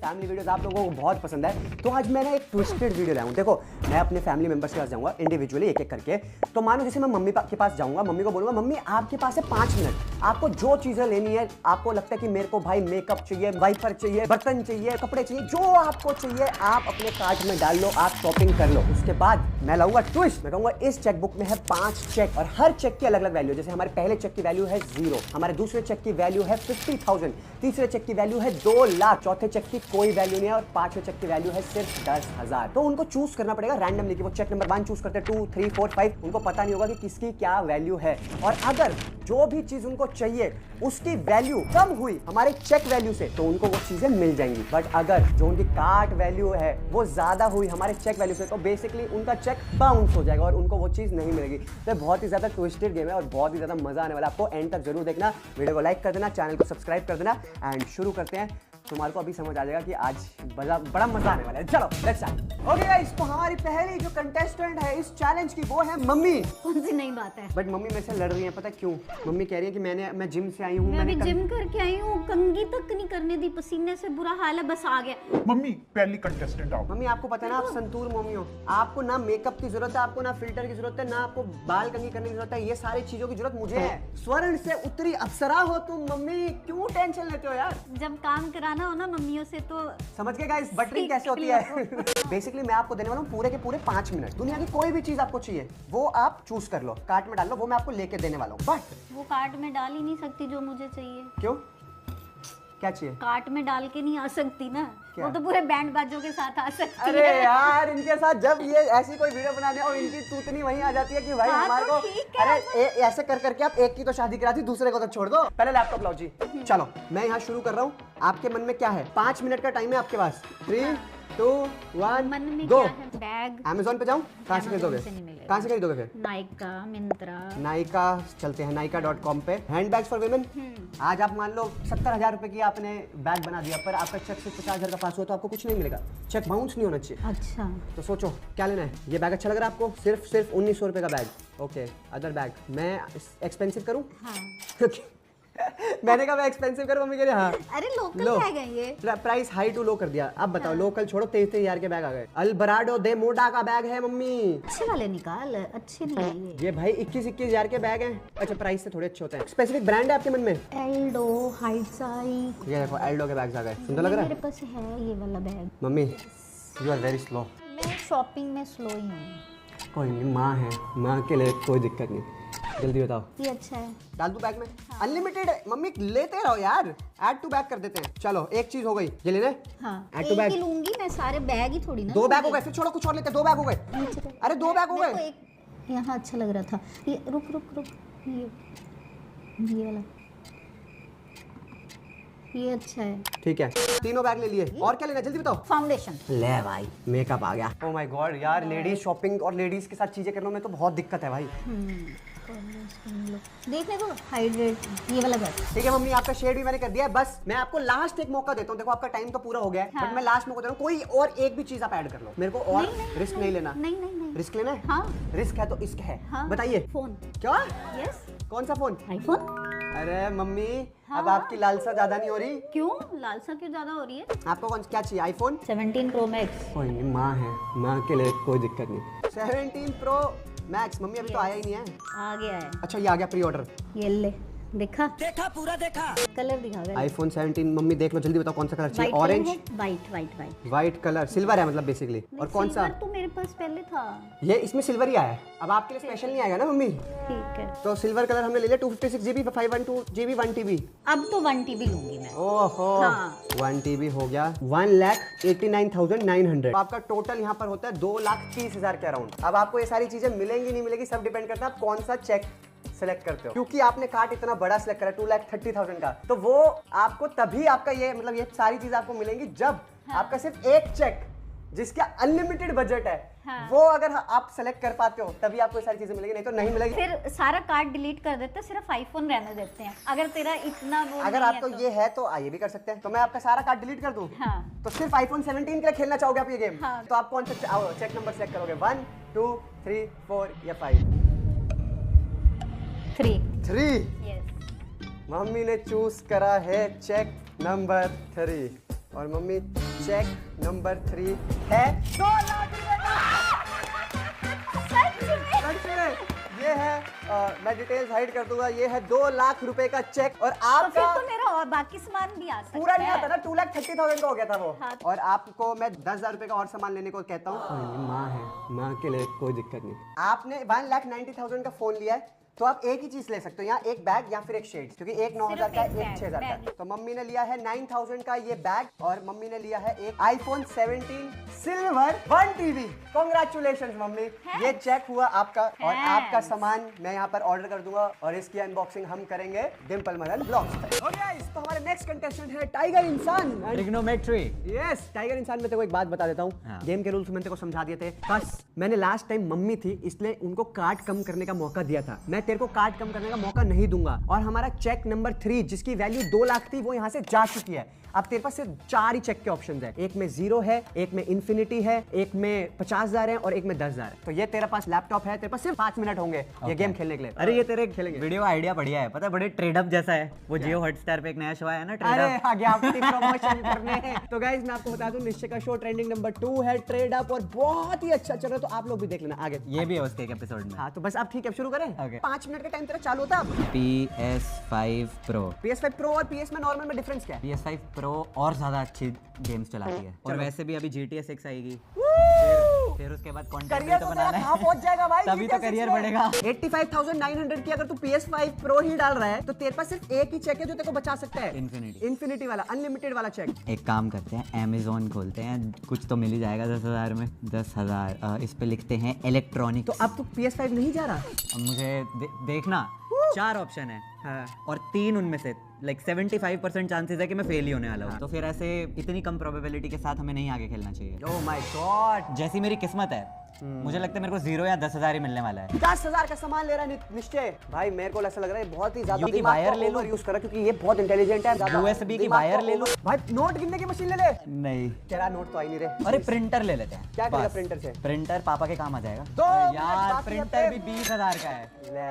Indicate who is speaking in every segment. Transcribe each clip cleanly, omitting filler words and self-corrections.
Speaker 1: Family videos आप लोगों को बहुत पसंद है, तो आज मैं ना एक ट्विस्टेड वीडियो लाया हूँ। देखो, मैं अपने फैमिली मेंबर्स के पास जाऊंगा इंडिविजुअली एक एक करके। तो मानो जैसे मैं मम्मी के पास जाऊंगा, मम्मी को बोलूंगा मम्मी आपके पास है 5 मिनट, आपको जो चीजें लेनी है, आपको लगता है कि मेरे को भाई मेकअप चाहिए, वाइपर चाहिए, बर्तन चाहिए, कपड़े चाहिए, जो आपको चाहिए आप अपने कार्ट में डाल लो, आप शॉपिंग कर लो। उसके बाद मैं लाऊंगा ट्विस्ट, मैं कहूंगा इस चेकबुक में है 5 चेक और हर चेक की अलग अलग वैल्यू। जैसे हमारे पहले चेक की वैल्यू है 0, हमारे दूसरे चेक की वैल्यू है 50,000, तीसरे चेक की वैल्यू है 2 लाख, चौथे चेक की कोई वैल्यू नहीं है और पांचवें चेक की वैल्यू है सिर्फ 10,000। तो उनको चूज करना पड़ेगा रैंडमली कि वो चेक नंबर 1 चूज करते हैं, 2, 3, 4, 5, उनको पता नहीं होगा कि किसकी क्या वैल्यू है। और अगर जो भी चीज उनको चाहिए उसकी वैल्यू कम हुई हमारे चेक वैल्यू से तो उनको वो चीजें मिल जाएंगी। बट अगर जो उनकी कार्ट वैल्यू है वो ज्यादा हुई हमारे चेक वैल्यू से तो बेसिकली उनका चेक बाउंस हो जाएगा और उनको वो चीज नहीं मिलेगी। तो बहुत ही ज्यादा ट्विस्टेड गेम है और बहुत ही ज्यादा मजा आने वाला है। आपको एंड तक जरूर देखना, वीडियो को लाइक कर देना, चैनल को सब्सक्राइब कर देना एंड शुरू करते हैं। तुम्हारे को अभी समझ आ जाएगा कि आज बड़ा मजा आने वाला है। चलो लेट्स स्टार्ट। ओके गाइस, तो हमारी पहली जो कंटेस्टेंट है इस चैलेंज की वो है मम्मी।
Speaker 2: कौन सी नई बात है?
Speaker 1: बट मम्मी मेरे से लड़ रही है, पता है क्यों? मम्मी कह रही है कि मैं जिम से आई हूँ,
Speaker 2: मैं भी जिम करके आई हूँ, कंघी तक नहीं करने दी, पसीने से बुरा हाल है, बस आ गया।
Speaker 3: मम्मी पहली कंटेस्टेंट आओ।
Speaker 1: मम्मी आपको पता है ना आप संतूर मम्मी हो, आपको ना मेकअप की जरूरत है, आपको ना फिल्टर की जरूरत है, ना आपको बाल कंघी करने की जरूरत है, ये सारी चीजों की जरूरत मुझे है। स्वर्ण से उत्तरी अप्सरा हो तुम मम्मी, क्यों टेंशन लेते हो यार?
Speaker 2: जब काम कराना हो ना मम्मियों से तो
Speaker 1: समझ गए गाइस बटरिंग कैसे होती है। बेसिकली मैं आपको देने वाला हूँ पूरे के पूरे 5 मिनट। दुनिया की कोई भी चीज आपको चाहिए वो आप चूज कर लो, कार्ट में डाल लो, वो मैं आपको लेके देने वाला हूँ। बट
Speaker 2: वो कार्ट में डाल ही नहीं सकती जो मुझे चाहिए।
Speaker 1: क्यों, क्या चाहिए?
Speaker 2: कार्ट में डाल के नहीं आ सकती ना,
Speaker 1: क्या?
Speaker 2: वो तो पूरे बैंड बाजों के साथ आ सकती
Speaker 1: अरे
Speaker 2: है।
Speaker 1: यार इनके साथ जब ये ऐसी कोई वीडियो बनाने और इनकी तूतनी वहीं आ जाती है कि भाई
Speaker 2: हाँ,
Speaker 1: हमारे
Speaker 2: तो
Speaker 1: को
Speaker 2: ठीक है।
Speaker 1: अरे ऐसे कर करके आप एक की तो शादी करा दी, दूसरे को तो छोड़ दो। पहले लैपटॉप लाओ जी। चलो मैं यहाँ शुरू कर रहा हूँ। आपके मन में क्या है? 5 मिनट का टाइम है आपके पास। 3, 2, 1
Speaker 2: मन में
Speaker 1: गो।
Speaker 2: क्या है? बैग।
Speaker 1: अमेज़न पे जाऊँ? कहाँ से खरीदोगे?
Speaker 2: Amazon से नहीं मिलेगा।
Speaker 1: कहाँ से खरीदोगे फिर?
Speaker 2: नाइका, मिंत्रा।
Speaker 1: नाइका चलते हैं, नाइका.com पे। Hand bags for women. आज आप मान लो 70,000 रुपए की आपने बैग बना दिया, पर आपका चेक सिर्फ 50,000 का पास हुआ तो आपको कुछ नहीं मिलेगा, चेक बाउंस नहीं होना चाहिए।
Speaker 2: अच्छा,
Speaker 1: तो सोचो क्या लेना है। ये बैग अच्छा लग रहा है आपको? सिर्फ 1900 रुपए का बैग। ओके, अदर बैग मैं एक्सपेंसिव करूं?
Speaker 2: हाँ।
Speaker 1: मैंने कहा मैं एक्सपेंसिव करूं, मम्मी कह रही हाँ।
Speaker 2: अरे लोकल
Speaker 1: लो।
Speaker 2: बैग है ये।
Speaker 1: प्राइस हाई टू लो कर दिया। अब बताओ लोकल छोड़ो, 23,000 के बैग आ गए। अल्बराडो दे मोडा का बैग है मम्मी।
Speaker 2: अच्छे वाले निकाल, अच्छे नहीं है
Speaker 1: ये भाई 21,000 के बैग हैं। अच्छा प्राइस से थोड़े अच्छे होते हैं। स्पेसिफिक ब्रांड है आपके मन में?
Speaker 2: एल्डो, हाइट्साई।
Speaker 1: ये देखो एल्डो के बैग्स आ गए, सुंदर लग रहा
Speaker 2: मेरे
Speaker 1: है।
Speaker 2: पास है ये वाला बैग।
Speaker 1: मम्मी यू आर वेरी स्लो।
Speaker 2: मैं शॉपिंग में स्लो ही हूँ।
Speaker 1: कोई नहीं, माँ है, माँ के लिए कोई दिक्कत नहीं। जल्दी बताओ।
Speaker 2: ये अच्छा है।
Speaker 1: डाल दूं बैग में? अनलिमिटेड है मम्मी, लेते रहो यार। ऐड टू बैग कर देते हैं। चलो एक चीज हो गई, ये लेना है?
Speaker 2: हाँ,
Speaker 1: Add to
Speaker 2: एक
Speaker 1: bag।
Speaker 2: ही लूंगी मैं, सारे बैग ही थोड़ी ना
Speaker 1: 2 बैग हो
Speaker 2: लूंगी।
Speaker 1: गए, फिर छोड़ो कुछ और लेते हैं। 2 बैग हो गए।
Speaker 2: नीचे कर।
Speaker 1: अरे 2 बैग हो
Speaker 2: मेरे को
Speaker 1: गए।
Speaker 2: एक यहाँ अच्छा लग रहा था, ये रुक रुक रुक, ये वाला, ये अच्छा है।
Speaker 1: ठीक है, तीनों बैग ले लिए। और क्या लेना है जल्दी बताओ।
Speaker 2: फाउंडेशन।
Speaker 1: ले भाई मेकअप आ गया। ओह माय गॉड यार, लेडीज शॉपिंग और लेडीज के साथ चीजें करने में तो बहुत दिक्कत है भाई।
Speaker 2: देखने को हाइड्रेट, ये वाला बैग।
Speaker 1: ठीक है मम्मी, आपका शेड भी मैंने कर दिया है। बस मैं आपको लास्ट एक मौका देता हूँ। देखो आपका टाइम तो पूरा हो गया है,
Speaker 2: हाँ।
Speaker 1: बट मैं लास्ट मौका दे रहा हूँ। कोई और एक भी चीज आप ऐड कर लो, मेरे को और रिस्क नहीं लेना।
Speaker 2: नहीं।
Speaker 1: रिस्क लेना है?
Speaker 2: हाँ।
Speaker 1: रिस्क है तो इश्क है।
Speaker 2: हाँ।
Speaker 1: बताइए।
Speaker 2: फोन।
Speaker 1: क्या?
Speaker 2: यस।
Speaker 1: कौन सा फोन?
Speaker 2: आईफोन।
Speaker 1: अरे मम्मी
Speaker 2: हाँ।
Speaker 1: अब आपकी लालसा ज्यादा नहीं हो रही?
Speaker 2: क्यों लालसा क्यों ज्यादा हो रही है?
Speaker 1: आपको कौन क्या चाहिए? IPhone
Speaker 2: 17 pro max.
Speaker 1: कोई नहीं, माँ है, माँ के लिए कोई दिक्कत नहीं। 17 प्रो मैक्स मम्मी अभी तो आया ही नहीं है।
Speaker 2: आ गया है।
Speaker 1: अच्छा ये आ गया प्री ऑर्डर।
Speaker 2: ये ले, देखा पूरा देखा। कलर दिखा गया।
Speaker 1: आईफोन 17 मम्मी देख लो जल्दी बताओ कौन सा कलर चाहिए।
Speaker 2: White
Speaker 1: orange?
Speaker 2: White.
Speaker 1: White colour, silver है मतलब बेसिकली। और कौन सा?
Speaker 2: तो मेरे पास पहले था।
Speaker 1: ये इसमें सिल्वर ही आया है। अब आपके लिए स्पेशल नहीं आएगा ना मम्मी?
Speaker 2: ठीक है,
Speaker 1: तो सिल्वर कलर हमने ले लिया। 256 GB, 512 GB, 1 TB।
Speaker 2: अब तो 1 TB लूंगी मैं।
Speaker 1: ओहो
Speaker 2: हाँ।
Speaker 1: 1 TB हो गया। 1,89,900। आपका टोटल यहाँ पर होता है 2,30,000 के अराउंड। अब आपको ये सारी चीजें मिलेंगी नहीं मिलेगी सब डिपेंड करता है आप कौन सा चेक सेलेक्ट करते हो। क्योंकि आपने कार्ड इतना बड़ा सेलेक्ट करा 2,30,000 का, तो वो आपको तभी आपका ये मतलब ये सारी चीज आपको मिलेंगी जब आपका सिर्फ एक चेक जिसका अनलिमिटेड बजट है,
Speaker 2: हाँ।
Speaker 1: वो अगर आप सेलेक्ट कर पाते हो तभी आपको ये सारी चीजें मिलेंगी, नहीं तो नहीं मिलेगी।
Speaker 2: फिर सारा कार्ड डिलीट कर देते, सिर्फ आईफोन रहने देते हैं। अगर तेरा इतना वो
Speaker 1: अगर
Speaker 2: नहीं
Speaker 1: आपको
Speaker 2: है
Speaker 1: ये है तो ये भी कर सकते हैं। तो मैं आपका सारा कार्ड डिलीट कर दूं?
Speaker 2: हाँ।
Speaker 1: तो सिर्फ आईफोन 17 के लिए खेलना चाहोगे आप ये गेम?
Speaker 2: हाँ।
Speaker 1: तो आप कौन सा चेक नंबर सेलेक्ट करोगे? 1, 2, 3, 4 या 5?
Speaker 2: 3।
Speaker 1: मम्मी ने चूज करा है चेक नंबर 3। और मम्मी चेक नंबर 3 है 2 लाख रुपए का। सच में ये है मैं डिटेल्स हाइड कर दूंगा, ये है 2 लाख रुपए का चेक। और
Speaker 2: तो फिर
Speaker 1: आपका
Speaker 2: तो मेरा और बाकी सामान भी आ सकता
Speaker 1: पूरा नहीं
Speaker 2: है।
Speaker 1: आता ना, 2,30,000 का हो गया था वो।
Speaker 2: हाँ।
Speaker 1: और आपको मैं 10,000 रुपए का और सामान लेने को कहता हूँ। माँ है, माँ के लिए कोई दिक्कत नहीं। आपने 1,90,000 का फोन लिया है तो आप एक ही चीज ले सकते हो, यहाँ एक बैग या फिर एक शेड्स, क्योंकि एक 9,000 का है,
Speaker 2: सिर्फ एक
Speaker 1: एक 6,000 का है।
Speaker 2: बैग।
Speaker 1: तो मम्मी ने लिया है 9,000 का ये बैग और मम्मी ने लिया है एक iPhone 17 silver 1 TB। Congratulation mummy, ये चेक हुआ आपका और आपका सामान मैं यहाँ पर ऑर्डर कर दूंगा और इसकी अनबॉक्सिंग हम करेंगे डिम्पल मदन ब्लॉग्स पे। ओके, तो हमारे नेक्स्ट कंटेस्टेंट है टाइगर इंसान।
Speaker 4: ट्रिग्नोमेट्री।
Speaker 1: यस, टाइगर इंसान में तेरे को एक बात बता देता हूँ।
Speaker 4: हाँ।
Speaker 1: गेम के रूल्स मैंने तेरे को समझा दिए थे। बस मैंने लास्ट टाइम मम्मी थी इसलिए उनको कार्ड कम करने का मौका दिया था, मैं तेरे को कार्ड कम करने का मौका नहीं दूंगा। और हमारा चेक नंबर 3 जिसकी वैल्यू 2 लाख थी वो यहाँ से जा चुकी है। अब तेरे पास सिर्फ 4 ही चेक के ऑप्शंस है, एक में 0 है, एक में इन्फिनिटी है, एक में 50,000 है और एक में 10,000 है। तो ये तेरे पास लैपटॉप है, तेरे पास सिर्फ 5 मिनट होंगे ये गेम खेलने के लिए।
Speaker 4: अरे ये तेरे
Speaker 1: खेलेंगे।
Speaker 4: वीडियो आइडिया बढ़िया है, पता है बड़े ट्रेड अप जैसा है। वो जियो हॉटस्टार पे एक नया शो आया ना ट्रेड
Speaker 1: अरे
Speaker 4: अप।
Speaker 1: आगे आपकी प्रमोशन करने। तो गाइस मैं आपको बता दूं निश्चय का शो ट्रेंडिंग नंबर 2 है ट्रेड अप और बहुत ही अच्छा चल रहा है, तो आप लोग भी देख लेना आगे।
Speaker 4: ये भी है उसके एक एपिसोड में।
Speaker 1: हाँ तो बस आप ठीक है शुरू करें।
Speaker 4: Okay.
Speaker 1: 5 मिनट का टाइम तेरा चालू होता है।
Speaker 4: PS5 Pro।
Speaker 1: PS5 Pro और PS में नॉर्मल में डिफरेंस क्या है?
Speaker 4: PS5 Pro और ज्यादा अच्छी गेम्स चलाती है और वैसे भी अभी GTA 6 आएगी। फिर उसके बाद कंटेंट
Speaker 1: करियर
Speaker 4: तो
Speaker 1: तो
Speaker 4: बनाना
Speaker 1: तेरा
Speaker 4: है।
Speaker 1: कहाँ पहुंच जाएगा भाई?
Speaker 4: तभी तो करियर बढ़ेगा।
Speaker 1: 85,900 की अगर तू PS5 Pro ही डाल रहा है तो तेरे पास सिर्फ एक ही चेक है जो तेरे को बचा सकता है। इन्फिनिटी वाला अनलिमिटेड वाला चेक।
Speaker 4: एक काम करते हैं, Amazon खोलते हैं, कुछ तो मिल ही जाएगा 10,000 में। 10,000 इस पे लिखते हैं इलेक्ट्रॉनिक।
Speaker 1: तो अब तू PS5 नहीं जा रहा?
Speaker 4: अब मुझे देखना 4 ऑप्शन है
Speaker 1: हाँ।
Speaker 4: और 3 उनमें से लाइक 75% चांसेस है कि मैं फेल ही होने वाला हूँ। तो फिर ऐसे इतनी कम प्रोबेबिलिटी के साथ हमें नहीं आगे खेलना चाहिए।
Speaker 1: ओह माय गॉड,
Speaker 4: जैसी मेरी किस्मत है, मुझे लगता है मेरे को 0 या 10,000 ही मिलने वाला है।
Speaker 1: 10,000 का सामान ले रहा है निश्चय। भाई मेरे को ऐसा लग रहा है बहुत ही ज्यादा
Speaker 4: USB की वायर ले लो।
Speaker 1: यूज कर रहा क्योंकि ये बहुत इंटेलिजेंट है। ज्यादा
Speaker 4: USB की
Speaker 1: दिमाग
Speaker 4: वायर
Speaker 1: को
Speaker 4: ले लो।
Speaker 1: भाई नोट गिनने की मशीन ले ले।
Speaker 4: नहीं,
Speaker 1: तेरा नोट तो आई नहीं रहे।
Speaker 4: अरे प्रिंटर ले लेते हैं।
Speaker 1: क्या करेगा
Speaker 4: बस।
Speaker 1: प्रिंटर से?
Speaker 4: प्रिंटर पापा के काम आ जाएगा।
Speaker 1: 2
Speaker 4: अरे
Speaker 1: मिनट
Speaker 4: यार
Speaker 1: बाकी है
Speaker 4: प्रिंटर भी
Speaker 1: फिर।
Speaker 4: 20,000 का है।
Speaker 1: ले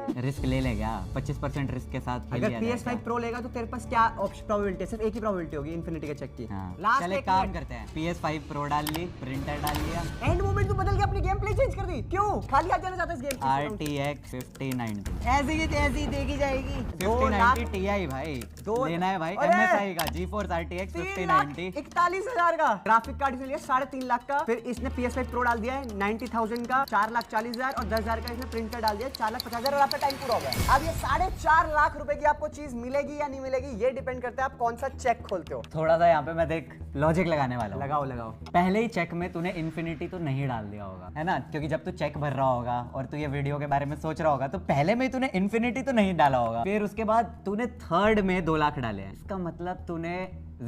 Speaker 1: तेरी।
Speaker 4: रिस्क ले ले क्या? 25% रिस्क के साथ खेल
Speaker 1: अगर
Speaker 4: लिया
Speaker 1: PS5
Speaker 4: जाएगा।
Speaker 1: Pro लेगा तो तेरे पास क्या प्रोबेबिलिटी है? सिर्फ एक ही प्रोबेबिलिटी होगी इन्फिनिटी के चेक की।
Speaker 4: हाँ।
Speaker 1: लास्ट
Speaker 4: चल एक काम करते हैं, PS5 Pro डाल ली, प्रिंटर डाल लिया।
Speaker 1: एंड मोमेंट तू बदल के अपनी गेम प्ले चेंज कर दी। क्यों खाली हाथ जाना चाहता है इस गेम से?
Speaker 4: RTX 5090
Speaker 1: ऐसी की तैसी देखी जाएगी।
Speaker 4: 5090 Ti भाई
Speaker 1: दो-
Speaker 4: लेना है भाई।
Speaker 1: अरे!
Speaker 4: MSI का GeForce RTX 5090।
Speaker 1: 41,000 का ग्राफिक कार्ड इसने लिया 3.5 लाख का। फिर इसने PS5 Pro डाल दिया है 90,000 का, 4,40,000 और 10,000 का इसने प्रिंटर डाल दिया 4,50,000 और आपका टाइम पूरा हो गया। अब ये 4.5 लाख रुपए की आपको चीज मिलेगी या नहीं मिलेगी ये डिपेंड करता है आप कौन सा चेक खोलते हो।
Speaker 4: थोड़ा सा यहाँ पे मैं देख लॉजिक लगाने वाला हूँ।
Speaker 1: लगाओ लगाओ।
Speaker 4: पहले ही चेक में तूने इन्फिनिटी तो नहीं डाल दिया होगा, है ना? क्योंकि जब तू चेक भर रहा होगा और तू ये वीडियो के बारे में सोच रहा होगा तो पहले में ही तूने इन्फिनिटी तो नहीं डाला होगा। फिर उसके बाद तूने थर्ड में 2 लाख डाले हैं। इसका मतलब तूने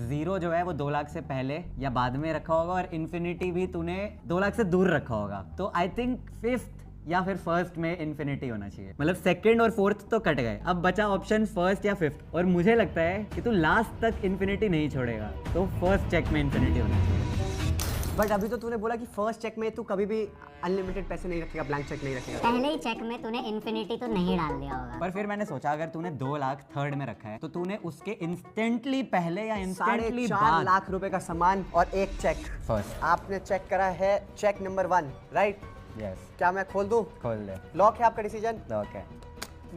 Speaker 4: 0 जो है वो 2 लाख से पहले या बाद में रखा होगा और इन्फिनिटी भी तूने 2 लाख से दूर रखा होगा। तो आई थिंक 5th या फिर फर्स्ट में इन्फिनिटी होना चाहिए। मतलब सेकंड और फोर्थ तो कट गए, अब बचा ऑप्शन फर्स्ट या फिफ्थ। और मुझे लगता है कि तू लास्ट तक इन्फिनिटी नहीं छोड़ेगा, तो फर्स्ट चेक में इन्फिनिटी होना चाहिए।
Speaker 1: बट अभी तो तूने बोला कि फर्स्ट चेक में तू कभी भी अनलिमिटेड पैसे नहीं रखेगा, ब्लैंक चेक नहीं रखेगा।
Speaker 2: पहले ही चेक में तूने इन्फिनिटी तो नहीं डाल दिया होगा।
Speaker 4: पर फिर मैंने सोचा अगर तूने 2 लाख थर्ड में रखा है तो तूने उसके इंस्टेंटली पहले या इंस्टेंटली
Speaker 1: 4.5
Speaker 4: बाद
Speaker 1: लाख रुपए का सामान और एक चेक।
Speaker 4: फर्स्ट।
Speaker 1: आपने चेक करा है चेक नंबर 1 राइट?
Speaker 4: यस,
Speaker 1: क्या मैं खोल दूं?
Speaker 4: खोल दे।
Speaker 1: लॉक है आपका डिसीजन?
Speaker 4: ओके,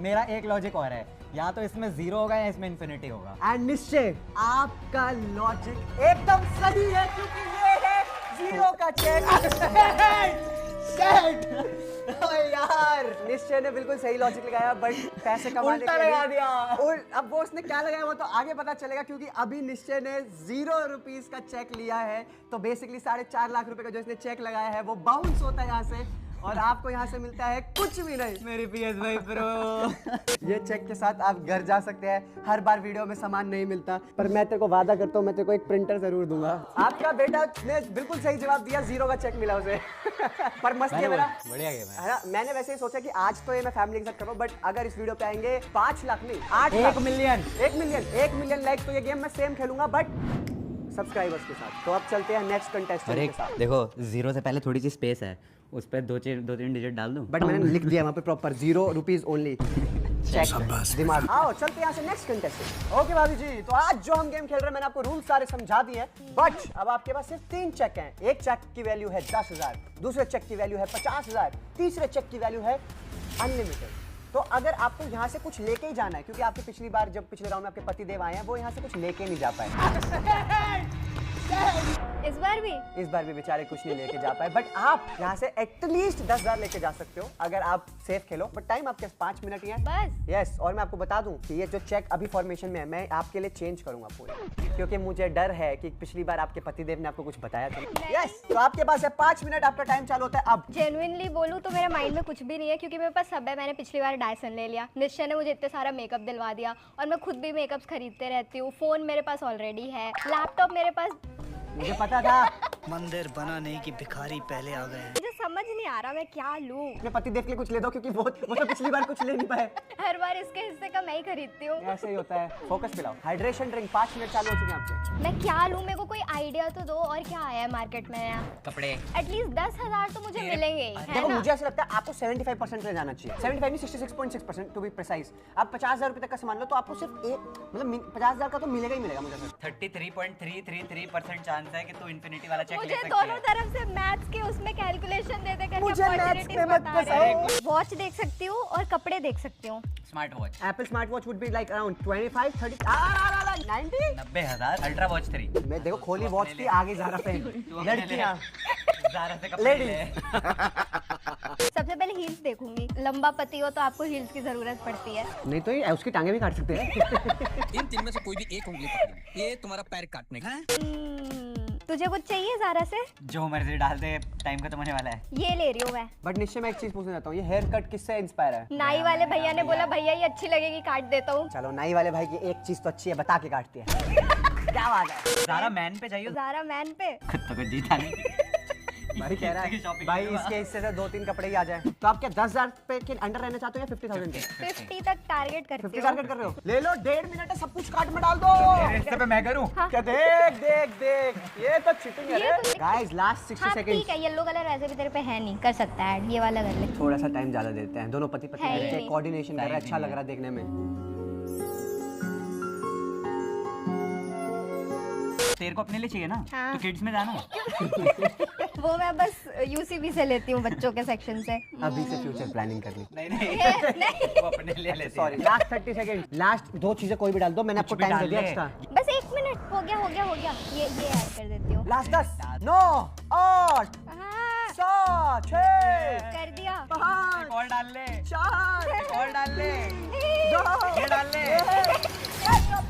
Speaker 4: मेरा एक लॉजिक और है, या तो इसमें 0 होगा या इसमें इन्फिनिटी होगा।
Speaker 1: एंड निश्चय आपका लॉजिक एकदम सही है क्योंकि ये है 0 का चेक। ओए यार निश्चय ने बिल्कुल सही लॉजिक लगाया बट पैसे कमाने
Speaker 4: उल्टा
Speaker 1: के लिए
Speaker 4: लगा दिया।
Speaker 1: अब वो उसने क्या लगाया वो तो आगे पता चलेगा क्योंकि अभी निश्चय ने 0 रुपीस का चेक लिया है। तो बेसिकली 4.5 लाख रुपए का जो इसने चेक लगाया है वो बाउंस होता है यहाँ से और आपको यहाँ से मिलता है कुछ भी नहीं।
Speaker 4: मेरी PS5 Pro।
Speaker 1: ये चेक के साथ आप घर जा सकते हैं। हर बार वीडियो में सामान नहीं मिलता पर मैं तेरे को वादा करता हूँ मैं तेरे को एक प्रिंटर जरूर दूंगा। आपका बेटा ने बिल्कुल सही जवाब दिया, 0 का चेक मिला उसे। पर मस्त है मेरा,
Speaker 4: बढ़िया गेम है।
Speaker 1: है ना? मैंने वैसे ही सोचा कि आज तो ये मैं फैमिली के साथ कर रहा हूँ बट अगर इस वीडियो पे आएंगे 5 लाख नहीं 8 लाख
Speaker 4: 1 मिलियन
Speaker 1: 1 मिलियन लाइक तो ये गेम मैं सेम खेलूंगा बट सब्सक्राइबर्स के साथ। तो अब चलते हैं नेक्स्ट कंटेस्टेंट
Speaker 4: अरे
Speaker 1: के साथ।
Speaker 4: देखो 0 से पहले थोड़ी सी स्पेस है, उस पर 2-3 डिजिट डाल दूं।
Speaker 1: बट मैंने लिख दिया वहाँ पे प्रॉपर 0 रुपीज ओनली। चेक दिमाग। आओ चलते हैं यहाँ से नेक्स्ट कंटेस्टेंट। ओके भाभी जी, तो आज जो हम गेम खेल रहे हैं मैंने आपको रूल सारे समझा दिए हैं, बट अब आपके पास सिर्फ 3 चेक हैं। एक चेक की वैल्यू है 10,000, दूसरे चेक की वैल्यू है 50,000, तीसरे चेक की वैल्यू है अनलिमिटेड। तो अगर आपको यहाँ से कुछ लेके ही जाना है, क्योंकि आपकी पिछली बार जब पिछले राउंड में आपके पति देव आए हैं वो यहाँ से कुछ लेके नहीं जा पाए, इस बार भी बेचारे कुछ नहीं लेके जा पाए, बट आप यहाँ से एटलीस्ट 10,000 लेके जा सकते हो अगर आप सेफ खेलो। बट टाइम आपके 5 मिनट ही है
Speaker 2: बस।
Speaker 1: यस। और मैं आपको बता दूं कि ये जो चेक अभी फॉर्मेशन में है मैं आपके लिए चेंज करूंगा पूरे, क्योंकि मुझे डर है कि पिछली बार आपके पतिदेव ने आपको कुछ बताया था। यस, तो आपके पास है 5 मिनट, आपका टाइम चालू होता है अब।
Speaker 5: जेन्युइनली बोलूं तो मेरे माइंड में कुछ भी नहीं है, क्योंकि मेरे पास सब है। मैंने पिछली बार डायसन ले लिया, निश्चय ने मुझे इतने सारा मेकअप दिलवा दिया, और मैं खुद भी मेकअप खरीदते रहती हूँ। फोन मेरे पास ऑलरेडी है, लैपटॉप मेरे पास।
Speaker 1: मुझे पता था।
Speaker 6: मंदिर बना नहीं कि भिखारी पहले आ गए।
Speaker 5: मुझे समझ नहीं आ रहा मैं क्या लूं।
Speaker 1: अपने पतिदेव के लिए कुछ ले दो, क्योंकि वो तो पिछली बार कुछ ले नहीं पाए।
Speaker 5: हर बार इसके हिस्से का मैं ही खरीदती हूँ।
Speaker 1: ऐसे ही होता है। फोकस पिलाओ, हाइड्रेशन ड्रिंक। 5 मिनट चालू हो चुके हैं आपके।
Speaker 5: मैं क्या लूं, मेरे को कोई आइडिया तो दो। और क्या आया है मार्केट में नया?
Speaker 4: कपड़े।
Speaker 5: एटलीस्ट 10,000 तो मुझे मिलेंगे ही, है
Speaker 1: देखो
Speaker 5: ना?
Speaker 1: मुझे ऐसा लगता है आपको 75% ले जाना चाहिए। 75 नहीं, 66.6% टू बी प्रिसाइज। आप 50,000 रुपए तक का सामान लो तो आपको सिर्फ एक मतलब 50,000 का तो मिलेगा ही मिलेगा। मुझे
Speaker 4: 33.333% चांस है कि तू इन्फिनिटी वाला चेक ले
Speaker 5: मुझे
Speaker 4: सकती
Speaker 5: दोनों
Speaker 4: है।
Speaker 5: तरफ से मैथ्स के उसमें कैलकुलेशन दे करके
Speaker 1: मुझे maths
Speaker 5: opportunities
Speaker 1: में मत
Speaker 5: बता रहे
Speaker 1: फंसाओ।
Speaker 5: हो। वॉच देख सकती हूँ और कपड़े देख सकती हूँ।
Speaker 4: Smart watch
Speaker 1: Apple smart watch would be like around 25 30 90।
Speaker 4: 90,000। Ultra watch 3।
Speaker 1: मैं देखो खोली वॉच की आगे ज़ारा पे लड़कियां
Speaker 4: ज़ारा से कपड़े ले।
Speaker 5: सबसे पहले हील्स देखूंगी। लंबा पति हो तो आपको हील्स की जरूरत पड़ती है।
Speaker 1: नहीं तो ये उसकी टांगे भी काट सकते हैं।
Speaker 7: इन 3 में से कोई भी एक उंगली पकड़ी, ये तुम्हारा पैर काटने का
Speaker 5: तुझे कुछ चाहिए ज़ारा से?
Speaker 4: जो मर्जी डाल दे, टाइम खत्म होने वाला है।
Speaker 5: ये ले रही हूँ मैं।
Speaker 1: बट निश्चय मैं एक चीज पूछना चाहता हूँ, ये हेयर कट किससे इंस्पायर है?
Speaker 5: नाई वाले भैया ने बोला भैया ये अच्छी लगेगी, काट देता हूँ।
Speaker 1: चलो नाई वाले भाई की एक चीज तो अच्छी है, बता के काटती है। क्या बात है?
Speaker 4: ज़ारा मैन पे चाहिए।
Speaker 5: ज़ारा मैन पे।
Speaker 4: खुद तो कुछ जीता नहीं।
Speaker 1: भाई कह रहा है भाई इसके हिस्से से 2-3 कपड़े ही आ जाए। तो आप क्या 10,000 पे के अंडर रहना चाहते हो या 50,000 के?
Speaker 5: 50 तक टारगेट करती
Speaker 1: 50
Speaker 5: हूँ।
Speaker 1: टारगेट कर रहे हो? ले लो, 1.5 मिनट है, सब कुछ कार्ट में डाल दो।
Speaker 4: तेरे हिस्से पे मैं करूँ?
Speaker 1: क्या देख देख देख, ये तो चीटिंग है
Speaker 5: ये
Speaker 1: रे।
Speaker 5: तो-
Speaker 1: गाइस लास्ट 60
Speaker 5: हाँ
Speaker 1: सेकंड।
Speaker 5: ठीक है, येलो कलर वैसे भी तेरे पे है नहीं, कर सकता है ऐड, ये वाला कर ले।
Speaker 1: थोड़ा सा टाइम ज्यादा देते हैं, दोनों पति पत्नी
Speaker 5: है ही
Speaker 1: मिलके
Speaker 5: नहीं।
Speaker 1: कोऑर्डिनेशन कर रहे हैं, अच्छा लग रहा है देखने में।
Speaker 4: तेरे को अपने लिए चाहिए ना?
Speaker 5: हाँ।
Speaker 4: तो किड्स में जाना।
Speaker 5: वो मैं बस यूसीबी से लेती हूँ, बच्चों के सेक्शन से।
Speaker 1: अभी से फ्यूचर प्लानिंग कर ली।
Speaker 4: नहीं नहीं,
Speaker 5: नहीं,
Speaker 4: वो अपने लिए लेते
Speaker 1: सॉरी, लास्ट 30 सेकंड, लास्ट 2 चीजें कोई भी डाल दो, मैंने आपको
Speaker 4: भी
Speaker 1: टाइम दे
Speaker 4: डाल
Speaker 1: दिया
Speaker 4: ले।
Speaker 1: एक्स्ट्रा।
Speaker 5: बस 1 मिनट। हो गया। ये ऐड कर देती हूँ।
Speaker 1: लास्ट 10 9 8
Speaker 5: हाँ,
Speaker 1: 7 6
Speaker 5: कर दिया।
Speaker 1: 5
Speaker 4: और डाल ले।
Speaker 1: 4
Speaker 4: और डाल ले।
Speaker 1: 2
Speaker 4: ये डाल ले।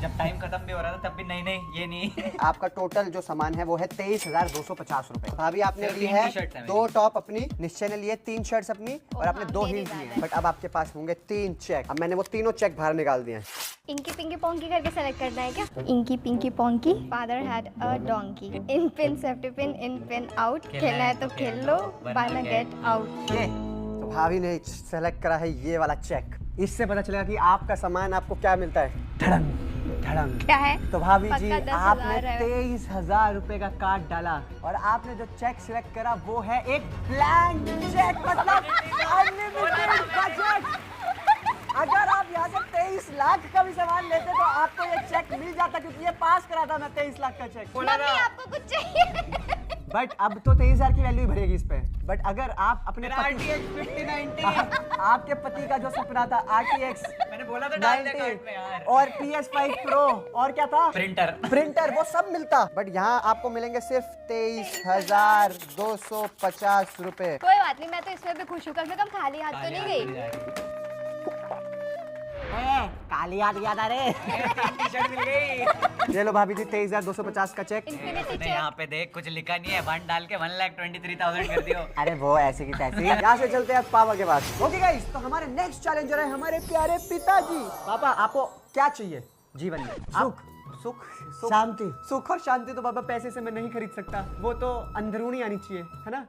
Speaker 4: जब टाइम खत्म भी हो रहा था तब भी नहीं ये नहीं।
Speaker 1: आपका टोटल जो सामान है वो है 23,250 रुपए। भाभी आपने
Speaker 4: सिर्फ
Speaker 1: ली
Speaker 4: 3
Speaker 1: है
Speaker 4: टी-शर्ट्स हैं
Speaker 1: 2 टॉप अपनी, निश्चय ने लिए 3 शर्ट्स अपनी, और आपने
Speaker 5: हाँ,
Speaker 1: 2
Speaker 5: मेरी
Speaker 1: हील्स लिए
Speaker 5: ज्यादा
Speaker 1: हैं। बट अब आपके पास होंगे 3 चेक। अब मैंने वो तीनों चेक बाहर निकाल दिए हैं।
Speaker 5: इंकी पिंकी पोंकी करके सेलेक्ट करना है क्या? Inky pinky ponky. Father had a donkey. In pin safety pin, in pin out. खेलना है तो खेल लो, वरना गेट आउट।
Speaker 1: ये तो भाभी ने सेलेक्ट करा है ये वाला चेक। इससे पता चलेगा कि आपका सामान आपको क्या मिलता है। धड़ंग धड़ंग।
Speaker 5: क्या है?
Speaker 1: तो भाभी जी
Speaker 5: पक्का 10,000
Speaker 1: आपने
Speaker 5: है।
Speaker 1: 23,000 रुपए का कार्ड डाला, और आपने जो चेक सिलेक्ट करा वो है एक ब्लैंक चेक, मतलब अनलिमिटेड बजट। अगर आप यहाँ से 23 लाख का भी सामान लेते तो आपको ये चेक मिल जाता, क्योंकि ये पास करा था मैं 23 लाख का चेक।
Speaker 5: मम्मी आपको कुछ चाहिए?
Speaker 1: बट अब तो 23,000 की वैल्यू ही भरेगी इस पे। बट अगर आप अपने पति,
Speaker 4: RTX 5090।
Speaker 1: आपके पति का जो सपना था RTX
Speaker 4: मैंने बोला था डाल दे
Speaker 1: 90
Speaker 4: कार्ट में यार।
Speaker 1: और PS5 Pro और क्या था, प्रिंटर, वो सब मिलता। बट यहाँ आपको मिलेंगे सिर्फ 23,250 रुपए।
Speaker 5: कोई बात नहीं, मैं तो इसमें भी खुश हूँ। कम से कम खाली हाथ तो नहीं गई।
Speaker 1: काली याद आ रे।
Speaker 4: टी-शर्ट मिल गई।
Speaker 1: ये लो भाभी जी 23,250 का चेक।
Speaker 5: इन्फिनिटी
Speaker 4: तूने
Speaker 5: चेक।
Speaker 4: यहाँ पे देख कुछ लिखा नहीं है, 1 डाल के 1,23,000 कर दियो।
Speaker 1: अरे वो ऐसे की तैसे। यहाँ से चलते हैं पापा के पास। ओके गाइस, तो हमारे नेक्स्ट चैलेंजर है हमारे प्यारे पिताजी। पापा आपको क्या चाहिए जीवन में? सुख। सुख
Speaker 8: शांति।
Speaker 1: सुख और शांति तो बाबा पैसे से मैं नहीं खरीद सकता, वो तो अंदरूनी आनी चाहिए, है ना।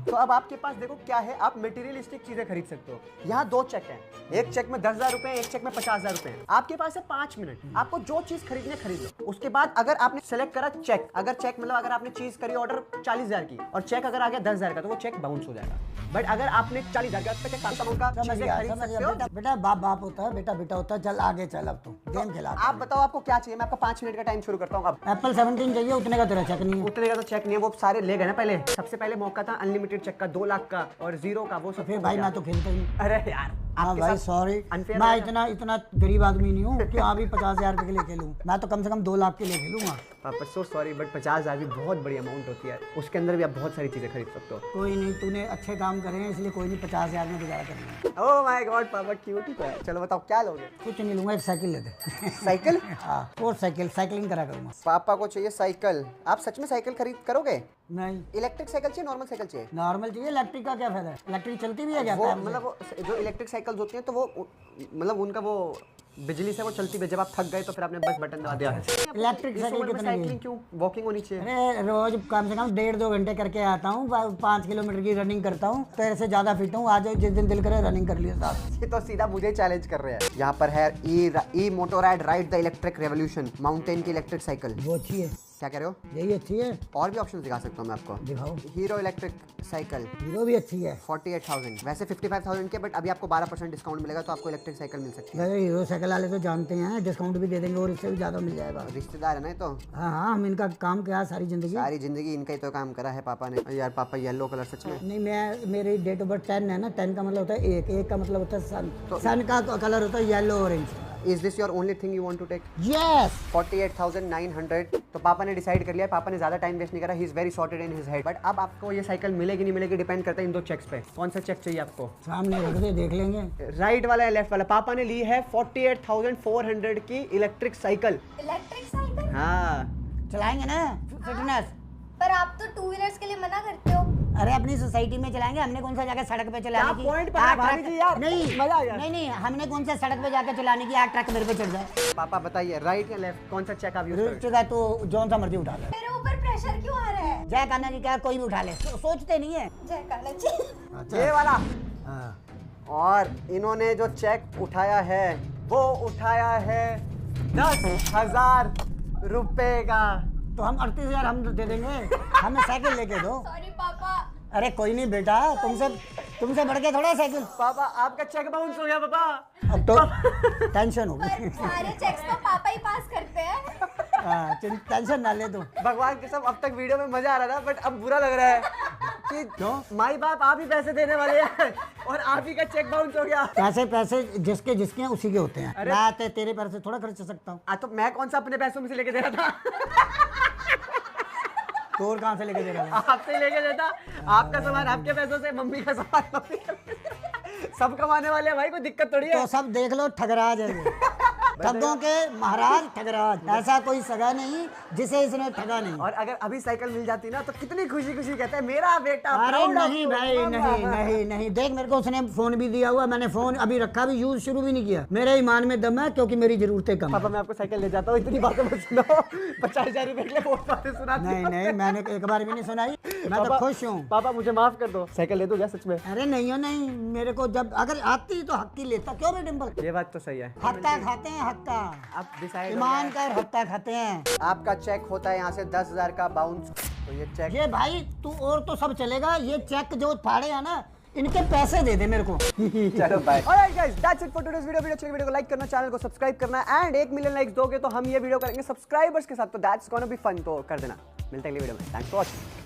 Speaker 1: तो अब आपके पास देखो क्या है, आप मटेरियलिस्टिक चीजें खरीद सकते हो। यहाँ 2 चेक हैं, एक चेक में 10,000 रुपए, एक चेक में 50,000 रुपए हैं। आपके पास है 5 मिनट, आपको जो चीज खरीदने खरीद लो। उसके बाद अगर आपने सेलेक्ट करा चेक, अगर चेक मतलब अगर आपने चीज करी ऑर्डर 40,000 की और चेक अगर आ गया 10,000 का, तो वो चेक बाउंस हो जाएगा। बट अगर आपने 40,000 का चेक का
Speaker 8: समझ
Speaker 1: चीजें
Speaker 8: गया,
Speaker 1: खरीद
Speaker 8: समझ
Speaker 1: सकते
Speaker 8: गया।
Speaker 1: हो।
Speaker 8: बेटा बेटा बाप बाप होता है, बेटा बेटा होता है। चल आगे चल, अब तू गेम खेला।
Speaker 1: आप बताओ आपको क्या चाहिए, मैं आपका 5 मिनट का टाइम शुरू करता हूँ। अब
Speaker 8: एप्पल 17 चाहिए, उतने का तेरा चेक नहीं है।
Speaker 1: उतने का तो चेक नहीं है, वो सारे ले गए ना पहले। सबसे पहले मौका था अनलिमिटेड चेक का, 2 लाख का और 0 का, वो सब
Speaker 8: फिर
Speaker 1: हो
Speaker 8: भाई
Speaker 1: गया।
Speaker 8: मैं तो खेलता ही नहीं।
Speaker 1: अरे यार
Speaker 8: हाँ
Speaker 1: आपके
Speaker 8: भाई
Speaker 1: साथ
Speaker 8: सॉरी,
Speaker 1: unfair
Speaker 8: मैं
Speaker 1: हो
Speaker 8: इतना इतना गरीब आदमी नहीं हूँ कि हाँ भी 50,000 रुपए के लिए खेलूँ। मैं तो कम से कम 2 लाख के लिए खेलूंगा।
Speaker 1: पापा सो सॉरी, बट 50,000 भी बहुत बड़ी अमाउंट होती है, उसके अंदर भी आप बहुत सारी चीजें खरीद सकते हो।
Speaker 8: कोई नहीं, तूने अच्छे काम करे हैं इसलिए कोई नहीं, 50,000 में गुजारा करना है।
Speaker 1: ओह माय गॉड पापा क्यूट ही है। चलो बताओ क्या लोगे।
Speaker 8: कुछ नहीं लूंगा, एक साइकिल ले दे।
Speaker 1: साइकिल?
Speaker 8: हाँ, और साइकिलिंग करा करूँगा।
Speaker 1: पापा को चाहिए साइकिल। आप सच में साइकिल खरीद करोगे?
Speaker 8: नहीं,
Speaker 1: इलेक्ट्रिक साइकिल चाहिए, नॉर्मल साइकिल चाहिए?
Speaker 8: नॉर्मल चाहिए। इलेक्ट्रिक का क्या फायदा है? इलेक्ट्रिक चलती भी है क्या?
Speaker 1: वो मतलब वो जो इलेक्ट्रिक साइकिल्स होती हैं तो वो मतलब उनका वो बिजली से वो चलती है, जब आप थक गए तो फिर आपने बस बटन दबा दिया।
Speaker 8: इलेक्ट्रिक साइकिल कितने की है?
Speaker 1: साइकिलिंग क्यों, वॉकिंग होनी चाहिए।
Speaker 8: अरे रोज कम से कम 1.5-2 घंटे करके आता हूँ, 5 किलोमीटर की रनिंग करता हूँ। तेरे से ज्यादा फिट हूँ। आज जिस दिन दिल करे रनिंग कर लिया साहब।
Speaker 1: ये तो सीधा मुझे चैलेंज कर रहे हैं। यहाँ पर है e Motoride ride the electric revolution, mountain की इलेक्ट्रिक साइकिल।
Speaker 8: वो अच्छी है।
Speaker 1: क्या कह रहे हो?
Speaker 8: यही अच्छी है।
Speaker 1: और भी ऑप्शन दिखा सकता हूँ मैं आपको।
Speaker 8: दिखाओ।
Speaker 1: हीरो इलेक्ट्रिक साइकिल
Speaker 8: हीरो भी अच्छी है।
Speaker 1: 48,000, वैसे 55,000 के, बट अभी आपको 12% डिस्काउंट मिलेगा तो आपको इलेक्ट्रिक साइकिल मिल सकती है।
Speaker 8: अरे हीरो साइकिल वाले तो जानते हैं डिस्काउंट भी दे देंगे और इससे भी ज्यादा मिल जाएगा।
Speaker 1: रिश्तेदार है ना ये तो।
Speaker 8: हाँ हाँ, हम इनका काम किया सारी जिंदगी।
Speaker 1: सारी जिंदगी इनका ही तो काम करा है पापा ने। यार पापा येलो कलर सच में।
Speaker 8: नहीं, मैं मेरी डेट ऑफ बर्थ 10 है ना। 10 का मतलब होता है एक का मतलब होता है सन। सन का कलर होता है yellow orange.
Speaker 1: Is this your only thing you want to take?
Speaker 8: Yes.
Speaker 1: 48,900। तो पापा ने डिसाइड कर लिया। पापा ने ज्यादा टाइम वेस्ट नहीं करा। He is very sorted in his head. But अब आपको ये साइकिल मिलेगी नहीं मिलेगी डिपेंड करता है इन 2 चेक्स पे। कौन सा चेक चाहिए आपको?
Speaker 8: सामने रख दे, देख लेंगे।
Speaker 1: राइट वाला या लेफ्ट वाला? पापा ने ली है 48,400 की इलेक्ट्रिक साइकिल।
Speaker 5: Electric cycle?
Speaker 1: हाँ
Speaker 8: चलाएंगे ना फिटनेस।
Speaker 5: पर आप तो 2 व्हीलर्स के लिए मना करते हो।
Speaker 8: अरे अपनी सोसाइटी में चलाएंगे, हमने कौन सा जाकर सड़क पे चलाने
Speaker 1: क्या
Speaker 8: की।
Speaker 1: point पकड़ा भाभी जी यार?
Speaker 8: नहीं
Speaker 1: मजा आ गया।
Speaker 8: नहीं, हमने कौन सा सड़क पे जाकर चलाने की। आग ट्रक मेरे पे चढ़ जाए।
Speaker 1: पापा बताइए राइट या लेफ्ट, कौन सा चेक आप यूज करेंगे?
Speaker 8: रुक तो जौन सा मर्जी उठा ले।
Speaker 5: मेरे ऊपर प्रेशर क्यों आ रहा है?
Speaker 8: जय कान्हा जी क्या कोई भी उठा ले, सोचते नहीं है।
Speaker 5: जय कान्हा जी।
Speaker 1: ये वाला।
Speaker 8: हाँ।
Speaker 1: और इन्होंने जो चेक उठाया है वो उठाया है 10,000 रुपए का।
Speaker 8: तो हम 38,000 हम दे देंगे। हमें साइकिल लेके दो।
Speaker 5: सॉरी पापा।
Speaker 8: अरे कोई नहीं बेटा, तुमसे बढ़ के थोड़ा साइकिल।
Speaker 1: पापा आपका चेक बाउंस हो गया पापा।
Speaker 8: अब तो टेंशन हो
Speaker 5: पर
Speaker 8: गई।
Speaker 5: सारे चेक्स तो पापा ही पास करते हैं।
Speaker 8: हाँ, टेंशन ना ले तू।
Speaker 1: भगवान के सब अब तक वीडियो में मजा आ रहा था, बट अब बुरा लग रहा है कि
Speaker 8: क्यों?
Speaker 1: माई बाप आप ही पैसे देने वाले हैं और आप ही का चेक बाउंस हो गया।
Speaker 8: पैसे जिसके हैं उसी के होते हैं। मैं तेरे पैसे थोड़ा खर्च कर सकता हूँ।
Speaker 1: तो मैं कौन सा अपने पैसों में से लेके दे रहा था?
Speaker 8: तो और कहाँ से लेके दे रहा है?
Speaker 1: आपसे लेके देता। आपका सामान आपके पैसों से, मम्मी का सामान मम्मी के पैसों से। सब कमाने वाले हैं भाई, कोई दिक्कत थोड़ी है।
Speaker 8: तो सब देख लो, ठगराज है ये। ठगों के महाराज ठगराज। ऐसा कोई सगा नहीं जिसे इसने ठगा नहीं।
Speaker 1: और अगर अभी साइकिल मिल जाती ना तो कितनी खुशी खुशी कहते हैं मेरा बेटा।
Speaker 8: अरे
Speaker 1: proud of
Speaker 8: नहीं
Speaker 1: you,
Speaker 8: भाई,
Speaker 1: mama।
Speaker 8: नहीं देख, मेरे को उसने फोन भी दिया हुआ। मैंने फोन अभी रखा भी, यूज शुरू भी नहीं किया। मेरे ईमान में दम है क्योंकि मेरी जरूरतें कम
Speaker 1: पापा
Speaker 8: है।
Speaker 1: मैं आपको साइकिल ले जाता हूँ, इतनी बातें मत सुनो। 50,000 रुपए के लिए बहुत बातें सुनाती हो।
Speaker 8: नहीं, मैंने एक बार भी नहीं सुनाई। मैं तो खुश हूँ।
Speaker 1: पापा मुझे माफ कर दो, साइकिल ले दो क्या सच में?
Speaker 8: अरे नहीं, मेरे को जब अगर आती तो हक की लेता। क्यों बे डिम्पल?
Speaker 1: ये बात तो सही है।
Speaker 8: हत्ता खाते हैं, हत्ता।
Speaker 1: आप डिसाइड
Speaker 8: ईमान का हत्ता खाते हैं।
Speaker 1: आपका चेक होता है यहाँ से 10,000 का बाउंस। तो ये चेक
Speaker 8: ये भाई तू और तो सब चलेगा, ये चेक जो फाड़े हैं ना, इनके पैसे दे दे मेरे को।
Speaker 1: चलो bye. Alright guys, that's it for today's video. Video को लाइक करना, चैनल को सब्सक्राइब करना एंड 1 मिलियन लाइक्स दोगे तो हम ये वीडियो करेंगे सब्सक्राइबर्स के साथ। तो दैट्स गोना बी फन, तो कर देना। मिलते हैं अगली वीडियो में। Thanks for watching.